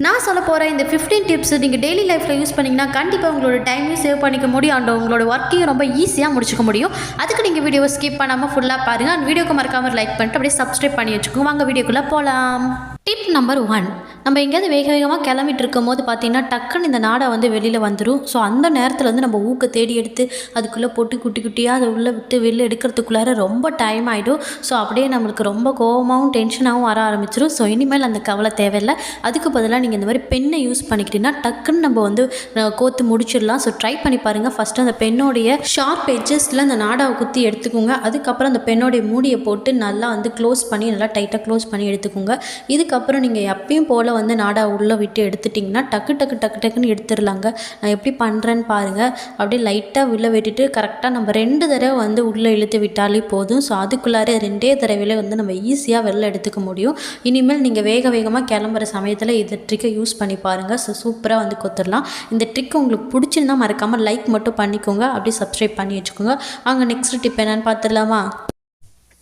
நான் சொல்ல போகிற இந்த 15 டிப்ஸ் நீங்கள் டெய்லி லைஃப்பில் யூஸ் பண்ணிங்கன்னா கண்டிப்பாக உங்களோட டைமையும் சேவ் பண்ணிக்க முடியும் அண்ட் உங்களோட ஒர்க்கையும் ரொம்ப ஈஸியாக முடிச்சுக்க முடியும். அதுக்கு நீங்கள் வீடியோவை ஸ்கிப் பண்ணாமல் ஃபுல்லாக பாருங்கள். அந்த வீடியோக்கு மறக்காமல் லைக் பண்ணிட்டு அப்படியே சப்ஸ்கிரைப் பண்ணி வச்சுக்கோங்க. வாங்க வீடியோக்குள்ளே போகலாம். டிப் நம்பர் 1, நம்ம எங்கேயாவது வேக வேகமாக கிளம்பிட்டு இருக்கும் போது பார்த்தீங்கன்னா டக்குன்னு இந்த நாடா வந்து வெளியில் வந்துடும். ஸோ அந்த நேரத்தில் வந்து நம்ம ஊக்க தேடி எடுத்து அதுக்குள்ளே போட்டு குட்டி குட்டியாக அதை உள்ளே விட்டு வெளில எடுக்கிறதுக்குள்ளார ரொம்ப டைம் ஆகிடும். ஸோ அப்படியே நம்மளுக்கு ரொம்ப கோவமாகவும் டென்ஷனாகவும் வர ஆரம்பிச்சிடும். ஸோ இனிமேல் அந்த கவலை தேவையில்லை. அதுக்கு பதிலாக நீங்கள் இந்த மாதிரி பெண்ணை யூஸ் பண்ணிக்கிட்டீங்கன்னா டக்குன்னு நம்ம வந்து கோத்து முடிச்சிடலாம். ஸோ ட்ரை பண்ணி பாருங்கள். ஃபஸ்ட்டு அந்த பெண்ணோடைய ஷார்ப் எட்ஜஸில் அந்த நாடாவை குத்தி எடுத்துக்கோங்க. அதுக்கப்புறம் அந்த பெண்ணோடைய மூடியை போட்டு நல்லா வந்து க்ளோஸ் பண்ணி நல்லா டைட்டாக க்ளோஸ் பண்ணி எடுத்துக்கோங்க. இதுக்கப்புறம் நீங்கள் எப்பயும் போல் வந்து நாடா உள்ளே விட்டு எடுத்துட்டிங்கன்னா டக்குன்னு எடுத்துடலாங்க. நான் எப்படி பண்ணுறேன்னு பாருங்கள். அப்படியே லைட்டாக உள்ளே விட்டுட்டு கரெக்டாக நம்ம 2 தடவை வந்து உள்ளே இழுத்து விட்டாலே போதும். ஸோ அதுக்குள்ளார 2 தடவையிலே வந்து நம்ம ஈஸியாக வெளில எடுத்துக்க முடியும். இனிமேல் நீங்கள் வேகமாக கிளம்புற சமயத்தில் இந்த ட்ரிக்கை யூஸ் பண்ணி பாருங்கள். ஸோ சூப்பராக வந்து கொத்துடலாம். இந்த ட்ரிக் உங்களுக்கு பிடிச்சிருந்தா மறக்காமல் லைக் மட்டும் பண்ணிக்கோங்க. அப்படியே சப்ஸ்கிரைப் பண்ணி வச்சுக்கோங்க. அங்கே நெக்ஸ்ட் டிப் என்னென்னு பார்த்துடலாமா?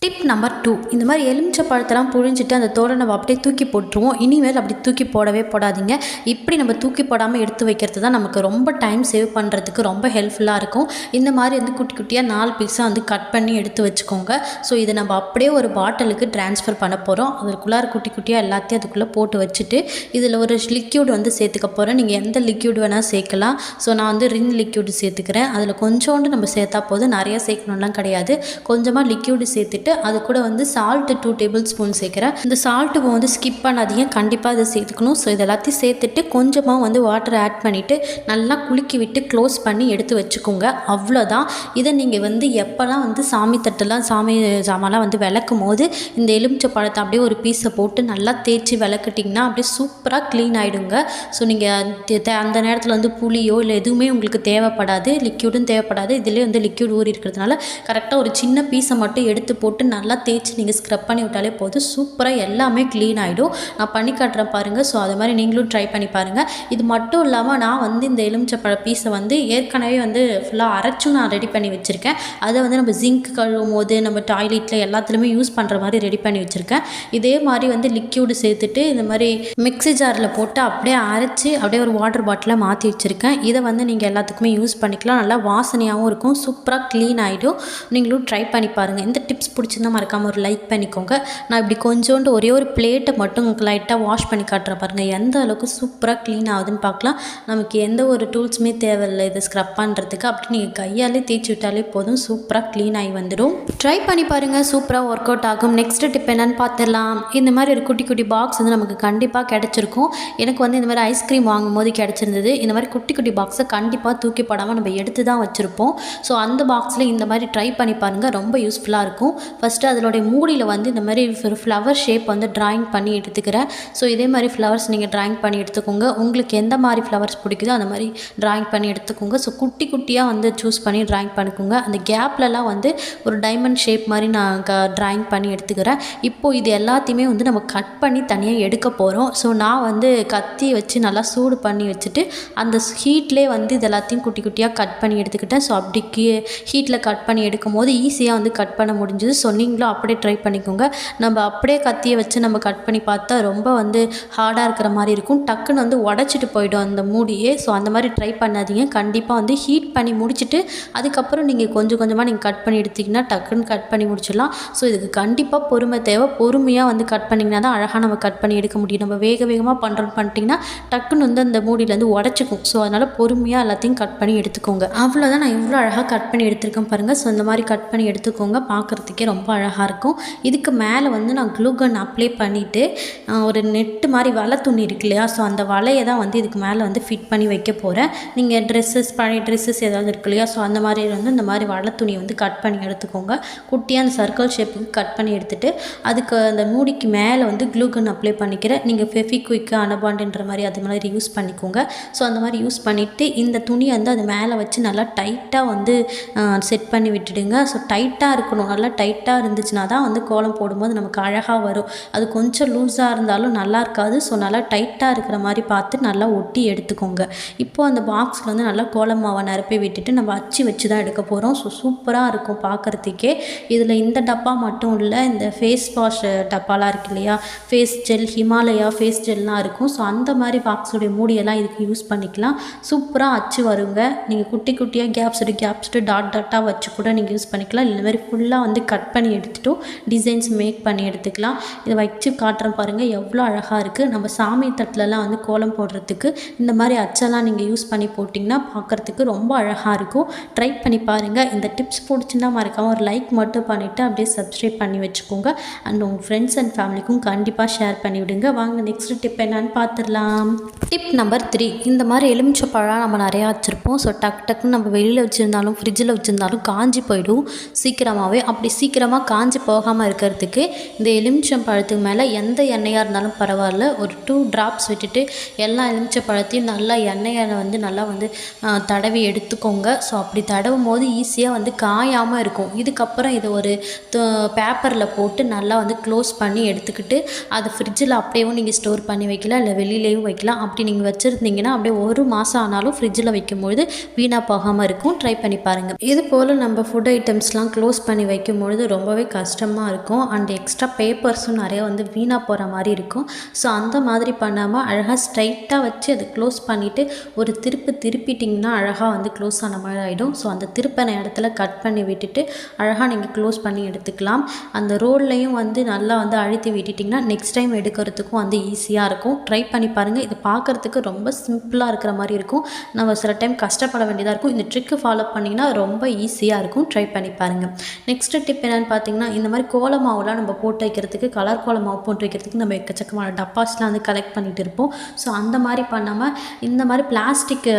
டிப் நம்பர் 2, இந்த மாதிரி எலுமிச்சை பழத்தெல்லாம் புழிஞ்சிட்டு அந்த தோலை நம்ம அப்படியே தூக்கி போட்டுருவோம். இனிமேல் அப்படி தூக்கி போடவே போடாதீங்க. இப்படி நம்ம தூக்கி போடாமல் எடுத்து வைக்கிறது தான் நமக்கு ரொம்ப டைம் சேவ் பண்ணுறதுக்கு ரொம்ப ஹெல்ப்ஃபுல்லாக இருக்கும். இந்த மாதிரி வந்து குட்டி குட்டியாக 4 பீஸாக வந்து கட் பண்ணி எடுத்து வச்சுக்கோங்க. ஸோ இதை நம்ம அப்படியே ஒரு பாட்டிலுக்கு ட்ரான்ஸ்ஃபர் பண்ண போகிறோம். அதுக்குள்ளார குட்டி குட்டியாக எல்லாத்தையும் அதுக்குள்ளே போட்டு வச்சுட்டு இதில் ஒரு லிக்யூட் வந்து சேர்த்துக்க போகிறேன். நீங்கள் எந்த லிக்யூட் வேணால் சேர்க்கலாம். ஸோ நான் வந்து ரின் லிக்யூடு சேர்த்துக்கிறேன். அதில் கொஞ்சோண்டு நம்ம சேர்த்தா போதும், நிறையா சேர்க்கணும்லாம் கிடையாது. கொஞ்சமாக லிக்யூடு சேர்த்துட்டு அது கூட வந்து சால்ட்டு 2 டேபிள் ஸ்பூன் சேர்க்குறேன். இந்த சால்ட்டு வந்து ஸ்கிப் பண்ணாதீங்க, கண்டிப்பாக அதை சேர்த்துக்கணும். ஸோ இது எல்லாத்தையும் சேர்த்துட்டு கொஞ்சமாக வந்து வாட்டர் ஆட் பண்ணிவிட்டு நல்லா குலுக்கி விட்டு க்ளோஸ் பண்ணி எடுத்து வச்சுக்கோங்க. அவ்வளோதான். இதை நீங்கள் வந்து எப்போல்லாம் வந்து சாமி சாமான்லாம் வந்து விளக்கும் போது இந்த எலுமிச்சை பழத்தை அப்படியே ஒரு பீஸை போட்டு நல்லா தேய்ச்சி விளக்கிட்டிங்கன்னா அப்படியே சூப்பராக க்ளீன் ஆகிடுங்க. ஸோ நீங்கள் அந்த நேரத்தில் வந்து புளியோ இல்லை எதுவுமே உங்களுக்கு தேவைப்படாது, லிக்யூடும் தேவைப்படாது. இதிலே வந்து லிக்யூட் ஊறி இருக்கிறதுனால கரெக்டாக ஒரு சின்ன பீஸை மட்டும் எடுத்து போட்டு நல்லா தேய்ச்சி நீங்கள் ஸ்க்ரப் பண்ணி விட்டாலே போதும். சூப்பராக எல்லாமே க்ளீன் ஆகிடும். நான் பண்ணி காட்டுறேன் பாருங்கள். ஸோ அது மாதிரி நீங்களும் ட்ரை பண்ணி பாருங்கள். இது மட்டும் இல்லாமல் நான் வந்து இந்த எலுமிச்சப்பழ பீஸை வந்து ஏற்கனவே வந்து ஃபுல்லாக அரைச்சும் நான் ரெடி பண்ணி வச்சுருக்கேன். அதை வந்து நம்ம ஜிங்க் கழுவும் போது நம்ம டாய்லெட்டில் எல்லாத்துலேயுமே யூஸ் பண்ணுற மாதிரி ரெடி பண்ணி வச்சுருக்கேன். இதே மாதிரி வந்து லிக்யூடு சேர்த்துட்டு இந்த மாதிரி மிக்ஸி ஜாரில் போட்டு அப்படியே அரைச்சி அப்படியே ஒரு வாட்டர் பாட்டிலாக மாற்றி வச்சுருக்கேன். இதை வந்து நீங்கள் எல்லாத்துக்குமே யூஸ் பண்ணிக்கலாம். நல்லா வாசனையாகவும் இருக்கும், சூப்பராக க்ளீன் ஆகிடும். நீங்களும் ட்ரை பண்ணி பாருங்கள். இந்த டிப்ஸ் பிடிச்சிருந்தா மறக்காமல் ஒரு லைக் பண்ணிக்கோங்க. நான் இப்படி கொஞ்சோண்டு ஒரே ஒரு பிளேட்டை மட்டும் உங்களுக்கு லைட்டாக வாஷ் பண்ணி காட்டுறேன் பாருங்கள். எந்த அளவுக்கு சூப்பராக க்ளீன் ஆகுதுன்னு பார்க்கலாம். நமக்கு எந்த ஒரு டூல்ஸுமே தேவையில்லை இதை ஸ்க்ரப் பண்ணுறதுக்கு. அப்படி நீங்கள் கையாலே தேய்ச்சி விட்டாலே போதும், சூப்பராக க்ளீன் ஆகி வந்துடும். ட்ரை பண்ணி பாருங்கள், சூப்பராக ஒர்க் அவுட் ஆகும். நெக்ஸ்ட் டிப் என்னென்னு பார்த்துடலாம். இந்த மாதிரி ஒரு குட்டி குட்டி பாக்ஸ் வந்து நமக்கு கண்டிப்பாக கிடச்சிருக்கும். எனக்கு வந்து இந்த மாதிரி ஐஸ்கிரீம் வாங்கும் போது கிடச்சிருந்தது. இந்த மாதிரி குட்டி குட்டி பாக்ஸை கண்டிப்பாக தூக்கி போடாமல் நம்ம எடுத்து தான் வச்சுருப்போம். ஸோ அந்த பாக்ஸில் இந்த மாதிரி ட்ரை பண்ணி பாருங்கள், ரொம்ப யூஸ்ஃபுல்லாக இருக்கும். ஃபஸ்ட்டு அதோடைய மூடியில் வந்து இந்த மாதிரி ஒரு ஃப்ளவர் ஷேப் வந்து ட்ராயிங் பண்ணி எடுத்துக்கிறேன். ஸோ இதே மாதிரி ஃப்ளவர்ஸ் நீங்கள் ட்ராயிங் பண்ணி எடுத்துக்கோங்க. உங்களுக்கு எந்த மாதிரி ஃப்ளவர்ஸ் பிடிக்குதோ அந்த மாதிரி ட்ராயிங் பண்ணி எடுத்துக்கோங்க. ஸோ குட்டி குட்டியாக வந்து சூஸ் பண்ணி ட்ராயிங் பண்ணிக்கோங்க. அந்த கேப்லலாம் வந்து ஒரு டைமண்ட் ஷேப் மாதிரி நான் ட்ராயிங் பண்ணி எடுத்துக்கிறேன். இப்போது இது எல்லாத்தையுமே வந்து நம்ம கட் பண்ணி தனியாக எடுக்க போகிறோம். ஸோ நான் வந்து கத்தி வச்சு நல்லா சூடு பண்ணி வச்சுட்டு அந்த ஹீட்லேயே வந்து இது எல்லாத்தையும் குட்டி குட்டியாக கட் பண்ணி எடுத்துக்கிட்டேன். ஸோ அப்படி ஹீட்டில் கட் பண்ணி எடுக்கும் போது ஈஸியாக வந்து கட் பண்ண முடிஞ்சுது. ஸோ நீங்களும் அப்படியே ட்ரை பண்ணிக்கோங்க. நம்ம அப்படியே கத்தியை வச்சு நம்ம கட் பண்ணி பார்த்தா ரொம்ப வந்து ஹார்டாக இருக்கிற மாதிரி இருக்கும். டக்குன்னு வந்து உடச்சிட்டு போய்டும் அந்த மூடியே. ஸோ அந்த மாதிரி ட்ரை பண்ணாதீங்க. கண்டிப்பாக வந்து ஹீட் பண்ணி முடிச்சுட்டு அதுக்கப்புறம் நீங்கள் கொஞ்சம் கொஞ்சமாக நீங்கள் கட் பண்ணி எடுத்திங்கன்னா டக்குன்னு கட் பண்ணி முடிச்சிடலாம். ஸோ இதுக்கு கண்டிப்பாக பொறுமை தேவை. பொறுமையாக வந்து கட் பண்ணிங்கன்னா தான் அழகாக நம்ம கட் பண்ணி எடுக்க முடியும். நம்ம வேகமாக பண்ணிட்டிங்கன்னா டக்குன்னு வந்து அந்த மூடியிலேருந்து உடச்சிக்கும். ஸோ அதனால் பொறுமையாக எல்லாத்தையும் கட் பண்ணி எடுத்துக்கோங்க. அவ்வளோதான். நான் எவ்வளோ அழகாக கட் பண்ணி எடுத்துருக்கேன் பாருங்கள். ஸோ இந்த மாதிரி கட் பண்ணி எடுத்துக்கோங்க. பார்க்குறதுக்கே ரொம்ப அழகாக இருக்கும். இதுக்கு மேலே வந்து நான் க்ளூ கன் அப்ளை பண்ணிவிட்டு ஒரு நெட்டு மாதிரி வலை துணி இருக்கு இல்லையா, ஸோ அந்த வலையை தான் வந்து இதுக்கு மேலே வந்து ஃபிட் பண்ணி வைக்க போகிறேன். நீங்கள் பழைய ட்ரெஸ்ஸஸ் ஏதாவது இருக்கு இல்லையா, ஸோ அந்த மாதிரி வந்து இந்த மாதிரி வலை துணியை வந்து கட் பண்ணி எடுத்துக்கோங்க. குட்டியாக அந்த சர்க்கிள் ஷேப்புக்கு கட் பண்ணி எடுத்துகிட்டு அதுக்கு அந்த மூடிக்கு மேலே வந்து க்ளூ கன் அப்ளை பண்ணிக்கிறேன். நீங்கள் ஃபெவிக்விக் அனபாண்டுன்ற மாதிரி அது மாதிரி யூஸ் பண்ணிக்கோங்க. ஸோ அந்த மாதிரி யூஸ் பண்ணிவிட்டு இந்த துணியை வந்து அது மேலே வச்சு நல்லா டைட்டாக வந்து செட் பண்ணி விட்டுடுங்க. ஸோ டைட்டாக இருக்கணும், நல்லா டைட்டாக டைட்டாக இருந்துச்சுன்னா தான் வந்து கோலம் போடும்போது நமக்கு அழகாக வரும். அது கொஞ்சம் லூஸாக இருந்தாலும் நல்லா இருக்காது. ஸோ நல்லா டைட்டாக இருக்கிற மாதிரி பார்த்து நல்லா ஒட்டி எடுத்துக்கோங்க. இப்போது அந்த பாக்ஸில் வந்து நல்லா கோலம் மாவை நிரப்பி விட்டுட்டு நம்ம அச்சு வச்சு தான் எடுக்க போகிறோம். ஸோ சூப்பராக இருக்கும் பார்க்குறதுக்கே. இதில் இந்த டப்பா மட்டும் இல்லை, இந்த ஃபேஸ் வாஷ் டப்பாலாம் இருக்கு இல்லையா, ஃபேஸ் ஜெல், ஹிமாலயா ஃபேஸ் ஜெல்லாம் இருக்கும். ஸோ அந்த மாதிரி பாக்ஸுடைய மூடியெல்லாம் இதுக்கு யூஸ் பண்ணிக்கலாம். சூப்பராக அச்சு வருங்க. நீங்கள் குட்டி குட்டியாக கேப்ஸ்டு டாட்டாக வச்சு கூட நீங்கள் யூஸ் பண்ணிக்கலாம். இந்த மாதிரி ஃபுல்லாக வந்து கட் பண்ணி எடுத்துட்டும் டிசைன்ஸ் மேக் பண்ணி எடுத்துக்கலாம். இதை வச்சு காட்டுறேன் பாருங்கள், எவ்வளோ அழகாக இருக்குது. நம்ம சாமி தட்டிலலாம் வந்து கோலம் போடுறதுக்கு இந்த மாதிரி அச்செல்லாம் நீங்கள் யூஸ் பண்ணி போட்டிங்கன்னா பார்க்குறதுக்கு ரொம்ப அழகாக இருக்கும். ட்ரை பண்ணி பாருங்கள். இந்த டிப்ஸ் பிடிச்சிருந்தா மறக்காமல் ஒரு லைக் மட்டும் பண்ணிவிட்டு அப்படியே சப்ஸ்கிரைப் பண்ணி வச்சுக்கோங்க. அண்ட் உங்கள் ஃப்ரெண்ட்ஸ் அண்ட் ஃபேமிலிக்கும் கண்டிப்பாக ஷேர் பண்ணி விடுங்க. வாங்க நெக்ஸ்ட் டிப் என்னன்னு பார்த்துடலாம். Tip number 3. இந்த மாதிரி எலுமிச்சப்பழம் நம்ம நிறையா வச்சுருப்போம். ஸோ டக்குன்னு நம்ம வெளியில் வச்சுருந்தாலும் ஃப்ரிட்ஜில் வச்சுருந்தாலும் காஞ்சி போயிடும் சீக்கிரமாகவே. அப்படி சீக்கிரமாக காஞ்சி போகாமல் இருக்கிறதுக்கு இந்த எலுமிச்சம்பழத்துக்கு மேலே எந்த எண்ணெயாக இருந்தாலும் பரவாயில்ல, ஒரு 2 drops விட்டுட்டு எல்லா எலுமிச்சப்பழத்தையும் நல்லா எண்ணெயை வந்து நல்லா வந்து தடவி எடுத்துக்கோங்க. ஸோ அப்படி தடவும் போது ஈஸியாக வந்து காயாமல் இருக்கும். இதுக்கப்புறம் இதை ஒரு பேப்பரில் போட்டு நல்லா வந்து க்ளோஸ் பண்ணி எடுத்துக்கிட்டு அதை ஃப்ரிட்ஜில் அப்படியேவும் நீங்கள் ஸ்டோர் பண்ணி வைக்கலாம், இல்லை வெளியிலேயும் வைக்கலாம். அப்படி நீங்கள் வச்சுருந்தீங்கன்னா அப்படியே 1 மாதம் ஆனாலும் ஃப்ரிட்ஜில் வைக்கும்பொழுது வீணாக போகாமல் இருக்கும். ட்ரை பண்ணி பாருங்கள். இது போல் நம்ம ஃபுட் ஐட்டம்ஸ்லாம் க்ளோஸ் பண்ணி வைக்கும்பொழுது ரொம்பவே கஷ்டமாக இருக்கும். அண்ட் எக்ஸ்ட்ரா பேப்பர்ஸும் நிறையா வந்து வீணாக போகிற மாதிரி இருக்கும். ஸோ அந்த மாதிரி பண்ணாமல் அழகாக ஸ்ட்ரைட்டாக வச்சு அதை க்ளோஸ் பண்ணிவிட்டு ஒரு திருப்பிட்டிங்கன்னா அழகாக வந்து க்ளோஸ் ஆன மாதிரி ஆகிடும். ஸோ அந்த திருப்பின இடத்துல கட் பண்ணி விட்டுட்டு அழகாக நீங்கள் க்ளோஸ் பண்ணி எடுத்துக்கலாம். அந்த ரோல்லையும் வந்து நல்லா வந்து அழுத்தி விட்டுட்டிங்கன்னா நெக்ஸ்ட் டைம் எடுக்கிறதுக்கும் வந்து ஈஸியாக இருக்கும். ட்ரை பண்ணி பாருங்கள். இது பார்க்குறதுக்கு ரொம்ப சிம்பிளாக இருக்கிற மாதிரி இருக்கும். நம்ம சில டைம் கஷ்டப்பட வேண்டியதாக இருக்கும். இந்த ட்ரிக்கு ஃபாலோ பண்ணிங்கன்னா ரொம்ப ஈஸியாக இருக்கும். ட்ரை பண்ணி பாருங்கள். நெக்ஸ்ட்டு டிப் என்னென்னு பார்த்தீங்கன்னா, இந்த மாதிரி கோல மாவுலாம் நம்ம போட்டு வைக்கிறதுக்கு, கலர் கோல மாவு போட்டு வைக்கிறதுக்கு நம்ம எக்கச்சக்கமான டப்பாஸ்லாம் வந்து கலெக்ட் பண்ணிகிட்டு இருப்போம். ஸோ அந்த மாதிரி பண்ணாமல் இந்த மாதிரி பிளாஸ்டிக்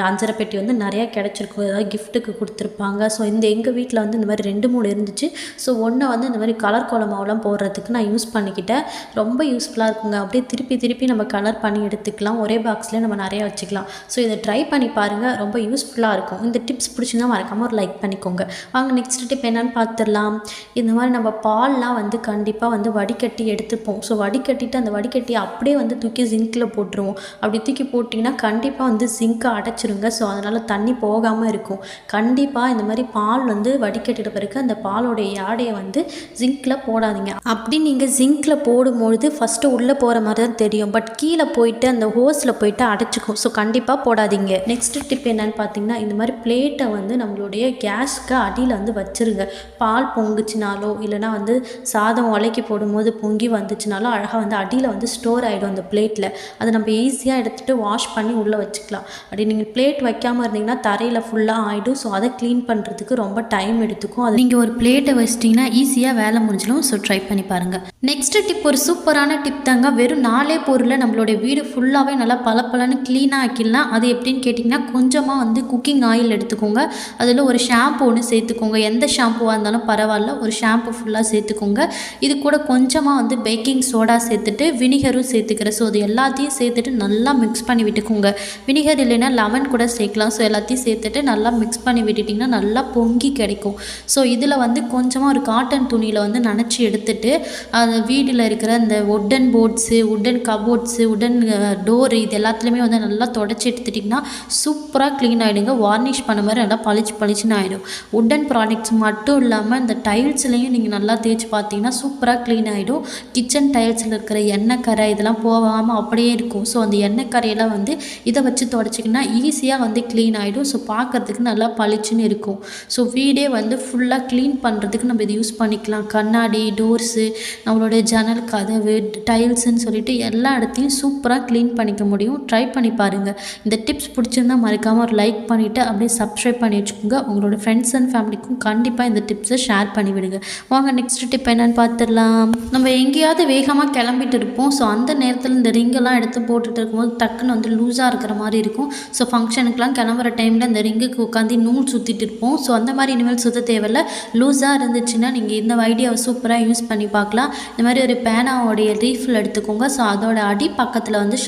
அஞ்சரை பெட்டி வந்து நிறையா கிடச்சிருக்கும். ஏதாவது கிஃப்ட்டுக்கு கொடுத்துருப்பாங்க. ஸோ எங்கள் வீட்டில் வந்து இந்த மாதிரி 2-3 இருந்துச்சு. ஸோ ஒன்றை வந்து இந்த மாதிரி கலர் கோல மாவுலாம் போடுறதுக்கு நான் யூஸ் பண்ணிக்கிட்டேன். ரொம்ப யூஸ்ஃபுல்லாக இருக்குங்க. அப்படியே திருப்பி நம்ம கலர் பண்ணி எடுத்துக்கலாம். ஒரே பாக்ஸ்லேயே நம்ம நிறையா வச்சுக்கலாம். ஸோ இதை ட்ரை பண்ணி பாருங்கள். ரொம்ப யூஸ்ஃபுல்லாக இருக்கும். இந்த டிப்ஸ் பிடிச்சிருந்தா மறக்காமல் ஒரு லைக் பண்ணிக்கோங்க. வாங்க நெக்ஸ்ட் டிப் என்னென்னு பார்த்துடலாம். இந்த மாதிரி நம்ம பால்லாம் வந்து கண்டிப்பாக வந்து வடிகட்டி எடுத்துப்போம். ஸோ வடிகட்டிட்டு அந்த வடிகட்டியை அப்படியே வந்து தூக்கி ஜிங்கில் போட்டுருவோம். அப்படி தூக்கி போட்டிங்கன்னா கண்டிப்பாக வந்து ஜிங்கை அடைச்சிருங்க. ஸோ அதனால் தண்ணி போகாமல் இருக்கும். கண்டிப்பாக இந்த மாதிரி பால் வந்து வடிகட்டிட்ட பிறகு அந்த பாலோடைய யாடையை வந்து ஜிங்கில் போடாதீங்க. அப்படி நீங்கள் ஜிங்கில் போடும்பொழுது ஃபஸ்ட்டு உள்ளே போகிற மாதிரி தான் தெரியும். பட் கீழே போயிட்டு அந்த ஹோஸில் போயிட்டு அடைச்சிக்கும். ஸோ கண்டிப்பாக போடாதீங்க. நெக்ஸ்ட் டிப் என்னென்னு பார்த்தீங்கன்னா, இந்த மாதிரி பிளேட்டை வந்து நம்மளுடைய கேஸ்க்கு அடியில் வந்து வச்சுருங்க. பால் பொங்குச்சுனாலோ இல்லைனா வந்து சாதம் உலைக்கி போடும்போது பொங்கி வந்துச்சுனாலும் அழகாக வந்து அடியில் வந்து ஸ்டோர் ஆகிடும் அந்த பிளேட்டில். அதை நம்ம ஈஸியாக எடுத்துகிட்டு வாஷ் பண்ணி உள்ளே வச்சுக்கலாம். அப்படி நீங்கள் பிளேட் வைக்காமல் இருந்தீங்கன்னா தரையில் ஃபுல்லாக ஆகிடும். ஸோ அதை க்ளீன் பண்ணுறதுக்கு ரொம்ப டைம் எடுத்துக்கும். அது நீங்கள் ஒரு பிளேட்டை வச்சிட்டிங்கன்னா ஈஸியாக வேலை முடிஞ்சிடும். ஸோ ட்ரை பண்ணி பாருங்கள். நெக்ஸ்ட் டிப் ஒரு சூப்பரான டிப் தாங்க. வெறும் 4 பொருளில் நம்மளுடைய வீடு ஃபுல்லாகவே நல்லா பளபளன்னு க்ளீனாக ஆக்கிடலாம். அது எப்படின்னு கேட்டிங்கன்னா, கொஞ்சமாக வந்து குக்கிங் ஆயில் எடுத்துக்கோங்க. அதில் ஒரு ஷாம்பு ஒன்று சேர்த்துக்கோங்க. எந்த ஷாம்புவாக இருந்தாலும் பரவாயில்ல, ஒரு ஷாம்பு ஃபுல்லாக சேர்த்துக்கோங்க. இது கூட கொஞ்சமாக வந்து பேக்கிங் சோடா சேர்த்துட்டு வினிகரும் சேர்த்துக்கிறேன். ஸோ அது எல்லாத்தையும் சேர்த்துட்டு நல்லா மிக்ஸ் பண்ணி விட்டுக்கோங்க. வினிகர் இல்லைன்னா லெமன் கூட சேர்க்கலாம். ஸோ எல்லாத்தையும் சேர்த்துட்டு நல்லா மிக்ஸ் பண்ணி விட்டுட்டிங்கன்னா நல்லா பொங்கி கிடைக்கும். ஸோ இதில் வந்து கொஞ்சமாக ஒரு காட்டன் துணியில் வந்து நனைச்சி எடுத்துட்டு அது வீட்டில் இருக்கிற இந்த wooden boards, wooden cupboards, wooden door இது எல்லாத்துலேயுமே வந்து நல்லா தொடச்சி எடுத்துட்டிங்கன்னா சூப்பராக க்ளீன் ஆகிடுங்க. வார்னிஷ் பண்ண மாதிரி நல்லா பளிச்சுன்னு ஆகிடும். உட்டன் ப்ராடக்ட்ஸ் மட்டும் இல்லாமல் இந்த டைல்ஸ்லையும் நீங்கள் நல்லா தேய்ச்சி பார்த்தீங்கன்னா சூப்பராக க்ளீன் ஆகிடும். கிச்சன் டைல்ஸில் இருக்கிற எண்ணெய் கரை இதெல்லாம் போகாமல் அப்படியே இருக்கும். ஸோ அந்த எண்ணெய் கரையெல்லாம் வந்து இதை வச்சு தொடச்சிங்கன்னா ஈஸியாக வந்து க்ளீன் ஆகிடும். ஸோ பார்க்குறதுக்கு நல்லா பளிச்சுன்னு இருக்கும். ஸோ வீடே வந்து ஃபுல்லாக க்ளீன் பண்ணுறதுக்கு நம்ம இது யூஸ் பண்ணிக்கலாம். கண்ணாடி, டோர்ஸு, நம்மளுடைய ஜன்னல் கதவு, டைல்ஸுன்னு சொல்லிட்டு எல்லா இடத்தையும் சூப்பராக க்ளீன் பண்ணிக்க முடியும். ட்ரை பண்ணி பாருங்கள். இந்த டிப்ஸ் பிடிச்சிருந்தால் மறக்காமல் ஒரு லைக் பண்ணிவிட்டு அப்படியே சப்ஸ்கிரைப் பண்ணி வச்சுக்கோங்க. உங்களோட ஃப்ரெண்ட்ஸ் அண்ட் ஃபேமிலிக்கும் கண்டிப்பாக இந்த டிப்ஸை ஷேர் பண்ணி விடுங்க. வாங்க நெக்ஸ்ட் டிப் என்னென்னு பார்த்துடலாம். நம்ம எங்கேயாவது வேகமாக கிளம்பிட்டு இருப்போம். ஸோ அந்த நேரத்தில் இந்த ரிங்கெல்லாம் எடுத்து போட்டுட்டு இருக்கும்போது டக்குன்னு வந்து லூஸாக இருக்கிற மாதிரி இருக்கும். ஸோ ஃபங்க்ஷனுக்குலாம் கிளம்புற டைமில் இந்த ரிங்குக்கு உட்காந்து நூல் சுற்றிட்டு இருப்போம். ஸோ அந்த மாதிரி இனிமேல் சுற்ற தேவையில்லை. லூஸாக இருந்துச்சுன்னா நீங்கள் இந்த ஐடியாவை சூப்பராக யூஸ் பண்ணி பார்க்கலாம். இந்த மாதிரி ஒரு பேனாவோடைய ரீஃபில் எடுத்துக்கோங்க. ஸோ அதோட அடி பக்கத்தில் வந்து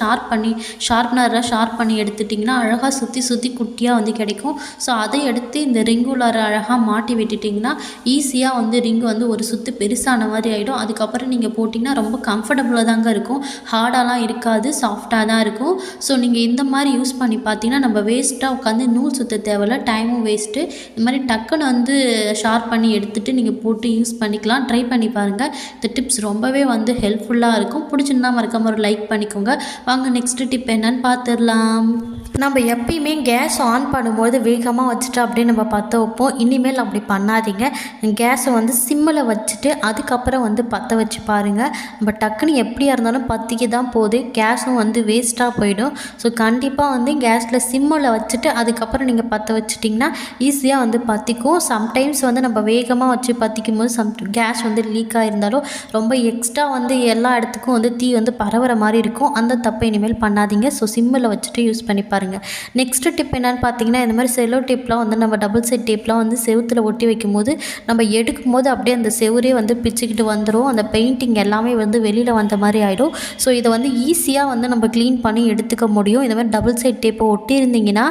ஷார்ப்னராக ஷார்ப் பண்ணி எடுத்துட்டிங்கன்னா அழகாக சுற்றி குட்டியாக வந்து கிடைக்கும். ஸோ அதை எடுத்து இந்த ரிங்குலார அழகாக மாட்டி விட்டுட்டிங்கன்னா ஈஸியாக வந்து ரிங் வந்து ஒரு சுற்று பெருசான மாதிரி ஆகிடும். அதுக்கப்புறம் நீங்கள் போட்டிங்கன்னா ரொம்ப கம்ஃபர்டபுளாக தாங்க இருக்கும், ஹார்டாலாம் இருக்காது, சாஃப்டாக தான் இருக்கும். ஸோ நீங்கள் இந்த மாதிரி யூஸ் பண்ணி பார்த்தீங்கன்னா நம்ம வேஸ்ட்டாக உட்காந்து நூல் சுற்ற தேவையில்ல, டைமும் வேஸ்ட்டு. இந்த மாதிரி டக்குன்னு வந்து ஷார்ப் பண்ணி எடுத்துகிட்டு நீங்கள் போட்டு யூஸ் பண்ணிக்கலாம். ட்ரை பண்ணி பாருங்கள். இந்த டிப்ஸ் ரொம்பவே வந்து ஹெல்ப்ஃபுல்லாக இருக்கும். பிடிச்சிருந்தா மறக்காம ஒரு லைக் பண்ணிக்கோங்க. வாங்க நெக்ஸ்ட் டிப் என்னன்னு பார்த்துடலாம். நம்ம எப்பயுமே கேஸ் ஆன் பண்ணும்போது வேகமாக வச்சுட்டு அப்படியே நம்ம பற்ற வைப்போம். இனிமேல் அப்படி பண்ணாதீங்க. கேஸை வந்து சிம்மில் வச்சுட்டு அதுக்கப்புறம் வந்து பற்ற வச்சு பாருங்கள். நம்ம டக்குன்னு எப்படியா இருந்தாலும் பற்றிக்க தான் போகுது, கேஸும் வந்து வேஸ்ட்டாக போயிடும். ஸோ கண்டிப்பாக வந்து கேஸில் சிம்மில் வச்சுட்டு அதுக்கப்புறம் நீங்கள் பற்ற வச்சிட்டிங்கன்னா ஈஸியாக வந்து பற்றிக்கும். சம்டைம்ஸ் வந்து நம்ம வேகமாக வச்சு பற்றிக்கும் போது கேஸ் வந்து லீக் ஆகிருந்தாலும் ரொம்ப எக்ஸ்ட்ரா வந்து எல்லா இடத்துக்கும் வந்து தீ வந்து பரவுற மாதிரி இருக்கும். அந்த தப்பை இனிமேல் பண்ணாதீங்க. ஸோ சிம்மில் வச்சுட்டு யூஸ் பண்ணி பாருங்கள். நெக்ஸ்ட் டிப் என்னென்னு பார்த்தீங்கன்னா, இந்த மாதிரி செல்லோ டேப்லாம் வந்து நம்ம டபுள் சைட் டேப்லாம் வந்து செவுத்தில் ஒட்டி வைக்கும் போது நம்ம எடுக்கும் போது அப்படியே அந்த செவுரே வந்து பிச்சுக்கிட்டு வந்துடும். அந்த பெயிண்டிங் எல்லாமே வந்து வெளியில் வந்த மாதிரி ஆகிடும். ஸோ இதை வந்து ஈஸியாக வந்து நம்ம க்ளீன் பண்ணி எடுத்துக்க முடியும். இந்த மாதிரி டபுள் சைட் டேப்பை ஒட்டி இருந்தீங்கன்னா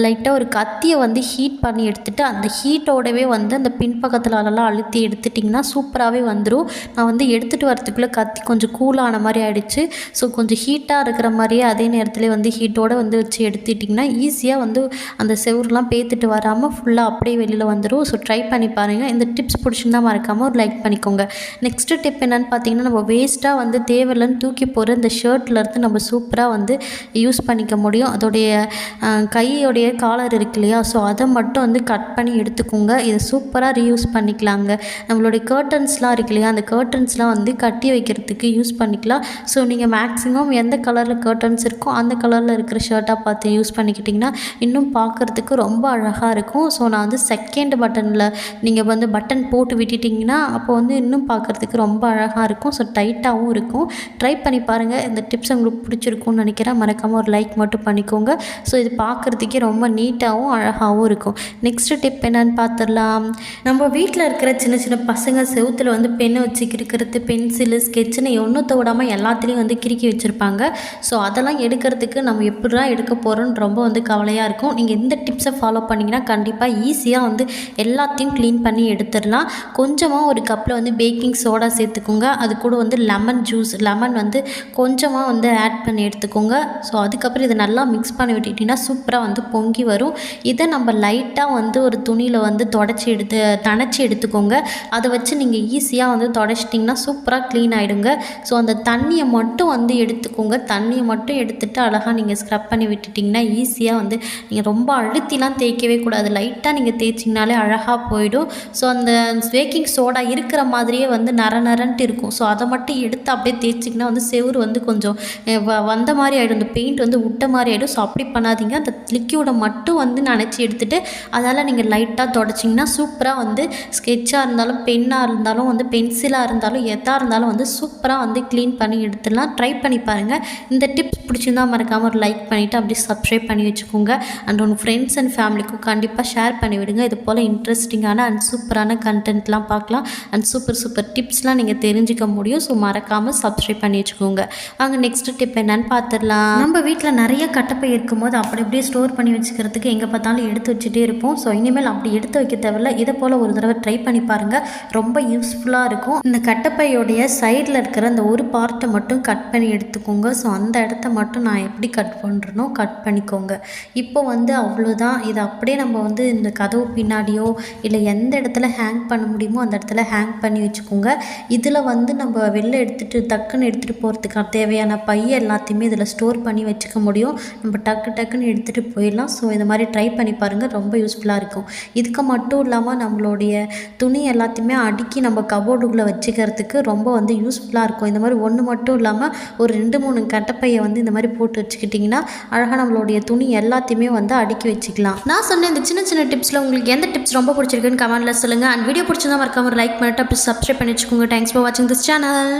லைட்டாக ஒரு கத்தியை வந்து ஹீட் பண்ணி எடுத்துகிட்டு அந்த ஹீட்டோடவே வந்து அந்த பின்பக்கத்தில் அதெல்லாம் அழுத்தி எடுத்துட்டிங்கன்னா சூப்பராகவே வந்துடும். நான் வந்து எடுத்துகிட்டு வரத்துக்குள்ளே கத்தி கொஞ்சம் கூலான மாதிரி ஆகிடுச்சு. ஸோ கொஞ்சம் ஹீட்டாக இருக்கிற மாதிரியே அதே நேரத்தில் வந்து ஹீட்டோடு வந்து வச்சு எடுத்துட்டிங்கன்னா ஈஸியாக வந்து அந்த செவுரெலாம் பேத்துட்டு வராமல் ஃபுல்லாக அப்படியே வெளியில் வந்துடும். ஸோ ட்ரை பண்ணி பாருங்கள். இந்த டிப்ஸ் பிடிச்சிருந்தா மறக்காமல் ஒரு லைக் பண்ணிக்கோங்க. நெக்ஸ்ட்டு டிப் என்னென்னு பார்த்தீங்கன்னா, நம்ம வேஸ்ட்டாக வந்து தேவையில்லைன்னு தூக்கி போகிற இந்த ஷர்ட்லேருந்து நம்ம சூப்பராக வந்து யூஸ் பண்ணிக்க முடியும். அதோடைய கையோடைய காலர் இருக்கு இல்லையா, ஸோ அதை மட்டும் வந்து கட் பண்ணி எடுத்துக்கோங்க. இதை சூப்பராக ரீயூஸ் பண்ணிக்கலாங்க. நம்மளுடைய கர்டன்ஸ்லாம் இருக்கு இல்லையா, அந்த கர்டன்ஸ்லாம் வந்து கட்டி வைக்கிறதுக்கு யூஸ் பண்ணிக்கலாம். ஸோ நீங்கள் மேக்ஸிமம் எந்த கலரில் கர்டன்ஸ் இருக்கோ அந்த கலரில் இருக்கிற ஷர்ட்டாக பார்த்து யூஸ் பண்ணிக்கிட்டிங்கன்னா இன்னும் பார்க்குறதுக்கு ரொம்ப அழகாக இருக்கும். ஸோ நான் வந்து செகண்ட் பட்டனில் நீங்கள் வந்து பட்டன் போட்டு விட்டுட்டிங்கன்னா அப்போ வந்து இன்னும் பார்க்குறதுக்கு ரொம்ப அழகாக இருக்கும். ஸோ டைட்டாகவும் இருக்கும். ட்ரை பண்ணி பாருங்கள். இந்த டிப்ஸ் உங்களுக்கு பிடிச்சிருக்கும்னு நினைக்கிறேன். மறக்காமல் ஒரு லைக் மட்டும் பண்ணிக்கோங்க. ஸோ இது பார்க்குறதுக்கே ரொம்ப நீட்டாகவும் அழகாகவும் இருக்கும். நெக்ஸ்ட்டு டிப் என்னன்னு பார்த்துடலாம். நம்ம வீட்டில் இருக்கிற சின்ன சின்ன பசங்க செவுத்தில் வந்து பெண்ணை வச்சு கிறுக்கிறது, பென்சிலு, ஸ்கெட்சுன்னு ஒன்றுத்த விடாமல் எல்லாத்துலேயும் வந்து கிறுக்கி வச்சுருப்பாங்க. ஸோ அதெல்லாம் எடுக்கிறதுக்கு நம்ம எப்படிலாம் எடுக்க போகிறோன்னு ரொம்ப வந்து கவலையாக இருக்கும். நீங்கள் இந்த டிப்ஸை ஃபாலோ பண்ணிங்கன்னா கண்டிப்பாக ஈஸியாக வந்து எல்லாத்தையும் க்ளீன் பண்ணி எடுத்துடலாம். கொஞ்சமாக ஒரு கப்பில் வந்து பேக்கிங் சோடா சேர்த்துக்கோங்க. அது கூட வந்து லெமன் ஜூஸ், லெமன் வந்து கொஞ்சமாக வந்து ஆட் பண்ணி எடுத்துக்கோங்க. ஸோ அதுக்கப்புறம் இதை நல்லா மிக்ஸ் பண்ணி விட்டுட்டிங்கன்னா சூப்பராக வந்து பொங்கி வரும். இதை நம்ம லைட்டாக வந்து ஒரு துணியில் வந்து தணைச்சி எடுத்துக்கோங்க. அதை வச்சு நீங்கள் ஈஸியாக வந்து தொடச்சிட்டிங்கன்னா சூப்பராக க்ளீன் ஆகிடுங்க. ஸோ அந்த தண்ணியை மட்டும் வந்து எடுத்துக்கோங்க. தண்ணியை மட்டும் எடுத்துகிட்டு அழகாக நீங்கள் ஸ்க்ரப் பண்ணி விட்டுட்டிங்கன்னா ஈஸியாக வந்து நீங்கள் ரொம்ப அழுத்திலாம் தேய்க்கவே கூடாது. லைட்டாக நீங்கள் தேய்ச்சிங்கனாலே அழகாக போயிடும். ஸோ அந்த பேக்கிங் சோடா இருக்கிற மாதிரியே வந்து நரன்ட்டு இருக்கும். ஸோ அதை மட்டும் எடுத்து அப்படியே தேய்ச்சிங்கன்னா வந்து செவுறு வந்து கொஞ்சம் வந்த மாதிரி ஆகிடும். அந்த பெயிண்ட் வந்து விட்ட மாதிரி ஆகிடும். ஸோ அப்படி பண்ணாதீங்க. அந்த லிக்யூடை மட்டும் வந்து நனைச்சி எடுத்துகிட்டு அதனால் நீங்கள் லைட்டாக தொடச்சிங்கன்னா சூப்பராக வந்து ஸ்கெட்சாக இருந்தாலும் பென்னாக இருந்தாலும் வந்து பென்சிலாக இருந்தாலும் எதாக இருந்தாலும் வந்து சூப்பராக வந்து க்ளீன் பண்ணி எடுத்துடலாம். ட்ரை பண்ணி பாருங்கள். இந்த டிப்ஸ் பிடிச்சிருந்தால் மறக்காமல் ஒரு லைக் பண்ணிவிட்டு அப்படியே சப்ஸ்கிரைப் பண்ணி வச்சுக்கோங்க. அண்ட் உங்கள் ஃப்ரெண்ட்ஸ் அண்ட் ஃபேமிலிக்கும் கண்டிப்பாக ஷேர் பண்ணி விடுங்க. இது போல் இன்ட்ரெஸ்டிங்கான அண்ட் சூப்பரான கண்டென்ட்லாம் பார்க்கலாம். அண்ட் சூப்பர் டிப்ஸ்லாம் நீங்கள் தெரிஞ்சுக்க முடியும். ஸோ மறக்காமல் சப்ஸ்கிரைப் பண்ணி வச்சுக்கோங்க. வாங்க நெக்ஸ்ட் டிப் என்னன்னு பார்த்துடலாம். நம்ம வீட்டில் நிறைய கட்டப்பை இருக்கும்போது அப்படி அப்படியே ஸ்டோர் பண்ணி வச்சுக்கிறதுக்கு எங்கே பார்த்தாலும் எடுத்து வச்சுட்டே இருப்போம். ஸோ இனிமேல் அப்படி எடுத்து வைக்க தேவையில்ல. இதை போல் ஒரு தடவை ட்ரை பண்ணி பாருங்கள். ரொம்ப யூஸ்ஃபுல்லாக இருக்கும். இந்த கட்டப்பையோடைய சைடில் இருக்கிற அந்த ஒரு பார்ட்டை மட்டும் கட் பண்ணி எடுத்துக்கோங்க. ஸோ அந்த இடத்த மட்டும் நான் எப்படி கட் பண்ணுறனோ கட் பண்ணிக்கோங்க. இப்போ வந்து அவ்வளோதான். இது அப்படியே நம்ம வந்து இந்த கதவு பின்னாடியோ இல்லை எந்த இடத்துல ஹேங் பண்ண முடியுமோ அந்த இடத்துல ஹேங் பண்ணி வச்சுக்கோங்க. இதில் வந்து நம்ம வெளில டக்குன்னு எடுத்துகிட்டு போகிறதுக்கு தேவையான பையை எல்லாத்தையுமே இதில் ஸ்டோர் பண்ணி வச்சுக்க முடியும். நம்ம டக்குன்னு எடுத்துகிட்டு போயிடலாம். ஸோ இந்த மாதிரி ட்ரை பண்ணி பாருங்கள். ரொம்ப யூஸ்ஃபுல்லாக இருக்கும். இதுக்கு மட்டும் இல்லாமல் நம்மளுடைய துணி எல்லாத்தையுமே அடுக்கி நம்ம கபோர்டுக்குள்ளே வச்சுக்கிறதுக்கு ரொம்ப வந்து யூஸ்ஃபுல்லாக இருக்கும். இந்த மாதிரி ஒன்று மட்டும் இல்லாமல் ஒரு 2-3 கட்டப்பையை வந்து இந்த மாதிரி போட்டு வச்சுக்கிட்டிங்கன்னா அழகாக நம்மளுடைய துணி எல்லாத்தையுமே வந்து அடுக்கி வச்சுக்கலாம். நான் சொன்ன இந்த சின்ன டிப்ஸில் உங்களுக்கு எந்த டிப்ஸ் ரொம்ப பிடிச்சிருக்குன்னு கமெண்ட்டில் சொல்லுங்கள். அண்ட் வீடியோ பிடிச்சிருந்தா மறக்காம லைக் பண்ணிட்டு அப்படி சப்ஸ்கிரைப் பண்ணி வச்சுக்கோங்க. தேங்க்ஸ் ஃபார் வாட்சிங் திஸ் சேனல்.